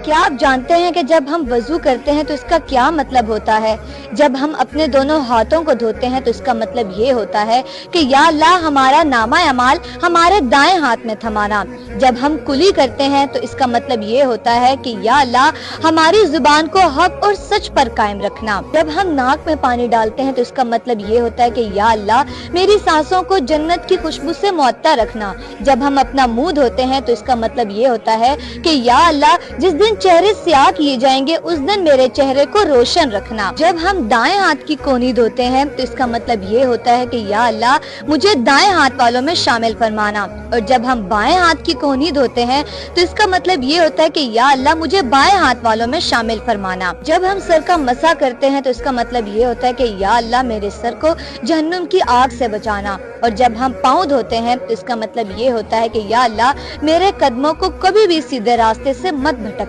کیا آپ جانتے ہیں کہ جب ہم وضو کرتے ہیں تو اس کا کیا مطلب ہوتا ہے؟ جب ہم اپنے دونوں ہاتھوں کو دھوتے ہیں تو اس کا مطلب یہ ہوتا ہے کہ یا اللہ ہمارا نامہ اعمال ہمارے دائیں ہاتھ میں تھمانا۔ جب ہم کلی کرتے ہیں تو اس کا مطلب یہ ہوتا ہے کہ یا اللہ ہماری زبان کو حق اور سچ پر قائم رکھنا۔ جب ہم ناک میں پانی ڈالتے ہیں تو اس کا مطلب یہ ہوتا ہے کہ یا اللہ میری سانسوں کو جنت کی خوشبو سے معطر رکھنا۔ جب ہم اپنا منہ دھوتے ہیں تو اس کا مطلب یہ ہوتا ہے کہ یا اللہ جس دن چہرے سیاہ کیے جائیں گے اس دن میرے چہرے کو روشن رکھنا۔ جب ہم دائیں ہاتھ کی کونی دھوتے ہیں تو اس کا مطلب یہ ہوتا ہے کہ یا اللہ مجھے دائیں ہاتھ والوں میں شامل فرمانا۔ اور جب ہم بائیں ہاتھ کی کونی دھوتے ہیں تو اس کا مطلب یہ ہوتا ہے کہ یا اللہ مجھے بائیں ہاتھ والوں میں شامل فرمانا۔ جب ہم سر کا مسح کرتے ہیں تو اس کا مطلب یہ ہوتا ہے کہ یا اللہ میرے سر کو جہنم کی آگ سے بچانا۔ اور جب ہم پاؤں دھوتے ہیں تو اس کا مطلب یہ ہوتا ہے کہ یا اللہ میرے قدموں کو کبھی بھی سیدھے راستے سے مت بھٹک